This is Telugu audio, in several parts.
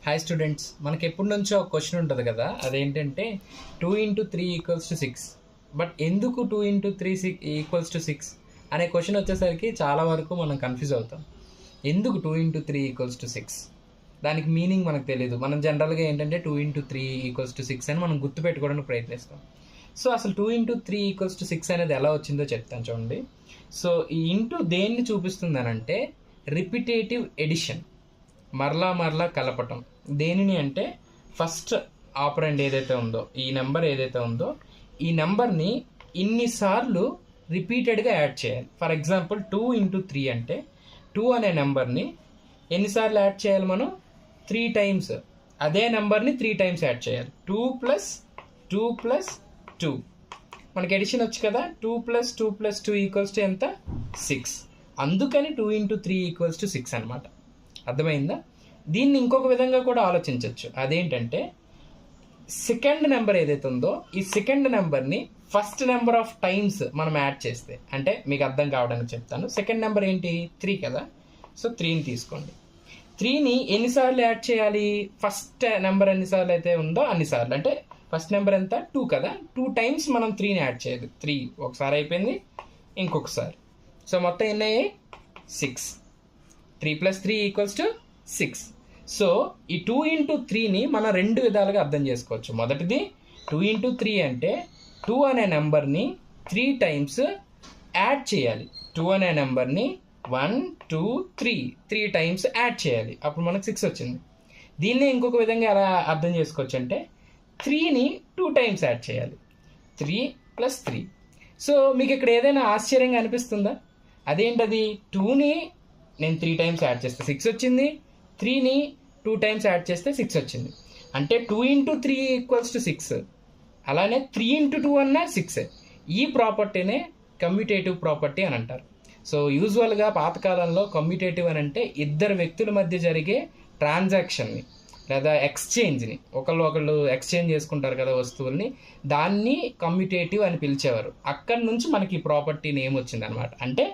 హాయ్ స్టూడెంట్స్, మనకి ఎప్పటి నుంచో ఒక క్వశ్చన్ ఉంటుంది కదా, అదేంటంటే 2 × 3 = 6. బట్ ఎందుకు 2 × 3 = 6 అనే క్వశ్చన్ వచ్చేసరికి చాలా వరకు మనం కన్ఫ్యూజ్ అవుతాం. ఎందుకు 2 × 3 = 6? దానికి మీనింగ్ మనకు తెలియదు. మనం జనరల్గా ఏంటంటే 2 × 3 = 6 అని మనం గుర్తుపెట్టుకోవడానికి ప్రయత్నిస్తాం. సో అసలు 2 × 3 = 6 అనేది ఎలా వచ్చిందో చెప్తాను చూడండి. సో ఈ ఇంటూ దేన్ని చూపిస్తుంది అని అంటే రిపిటేటివ్ ఎడిషన్, మరలా కలపటం. దేనిని అంటే ఫస్ట్ ఆపరెండ్ ఏదైతే ఉందో, ఈ నెంబర్ ఏదైతే ఉందో, ఈ నెంబర్ని ఇన్నిసార్లు రిపీటెడ్గా యాడ్ చేయాలి. ఫర్ ఎగ్జాంపుల్ 2 × 3 అంటే 2 అనే నెంబర్ని ఎన్నిసార్లు యాడ్ చేయాలి మనం? 3 టైమ్స్. అదే నెంబర్ని 3 టైమ్స్ యాడ్ చేయాలి. 2 + 2 + 2 మనకి ఎడిషన్ వచ్చు కదా. 2 + 2 + 2 = ఎంత? 6. అందుకని 2 × 3 = 6 అనమాట. అర్థమైందా? దీన్ని ఇంకొక విధంగా కూడా ఆలోచించవచ్చు. అదేంటంటే సెకండ్ నెంబర్ ఏదైతే ఉందో, ఈ సెకండ్ నెంబర్ని ఫస్ట్ నెంబర్ ఆఫ్ టైమ్స్ మనం యాడ్ చేస్తే, అంటే మీకు అర్థం కావడానికి చెప్తాను. సెకండ్ నెంబర్ ఏంటి? 3 కదా. సో 3ని తీసుకోండి. 3ని ఎన్నిసార్లు యాడ్ చేయాలి? ఫస్ట్ నెంబర్ ఎన్నిసార్లు అయితే ఉందో అన్నిసార్లు. అంటే ఫస్ట్ నెంబర్ ఎంత? 2 కదా. 2 టైమ్స్ మనం 3ని యాడ్ చేయాలి. 3 ఒకసారి అయిపోయింది, ఇంకొకసారి. సో మొత్తం ఎన్ని అయ్యాయి? 6. 3 + 3 = 6. సో ఈ 2 × 3ని మనం 2 విధాలుగా అర్థం చేసుకోవచ్చు. మొదటిది 2 × 3 అంటే 2 అనే నెంబర్ని 3 టైమ్స్ యాడ్ చేయాలి. 2 అనే నెంబర్ని 1 2 3 టైమ్స్ యాడ్ చేయాలి. అప్పుడు మనకు 6 వచ్చింది. దీన్ని ఇంకొక విధంగా ఎలా అర్థం చేసుకోవచ్చు అంటే 3ని 2 టైమ్స్ యాడ్ చేయాలి. 3 + 3. సో మీకు ఇక్కడ ఏదైనా ఆశ్చర్యంగా అనిపిస్తుందా? అదేంటది? 2ని నేను 3 టైమ్స్ యాడ్ చేస్తే 6 వచ్చింది. 3ని 2 టైమ్స్ యాడ్ చేస్తే 6 వచ్చింది. అంటే 2 × 3 = 6. అలానే 3 × 2 అన్నా 6. ఈ ప్రాపర్టీనే కమ్యూటేటివ్ ప్రాపర్టీ అని అంటారు. సో యూజువల్గా పాతకాలంలో కమ్యూటేటివ్ అని అంటే ఇద్దరు వ్యక్తుల మధ్య జరిగే ట్రాన్సాక్షన్ని లేదా ఎక్స్చేంజ్ని, ఒకళ్ళు ఎక్స్చేంజ్ చేసుకుంటారు కదా వస్తువుల్ని, దాన్ని కమ్యూటేటివ్ అని పిలిచేవారు. అక్కడి నుంచి మనకి ఈ ప్రాపర్టీ నేమ్ వచ్చింది అనమాట. అంటే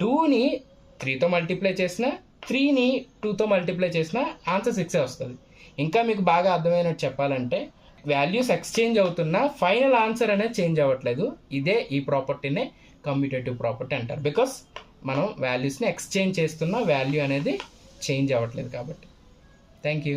2ని 3తో మల్టిప్లై చేసిన, 3ని 2తో మల్టిప్లై చేసిన ఆన్సర్ 6 వస్తుంది. ఇంకా మీకు బాగా అర్థమైనట్టు చెప్పాలంటే వాల్యూస్ ఎక్స్చేంజ్ అవుతున్నా ఫైనల్ ఆన్సర్ అనేది చేంజ్ అవ్వట్లేదు. ఇదే ఈ ప్రాపర్టీనే కమ్యూటేటివ్ ప్రాపర్టీ అంటారు. బికాస్ మనం వాల్యూస్ని ఎక్స్చేంజ్ చేస్తున్నా వాల్యూ అనేది చేంజ్ అవ్వట్లేదు కాబట్టి. Thank you.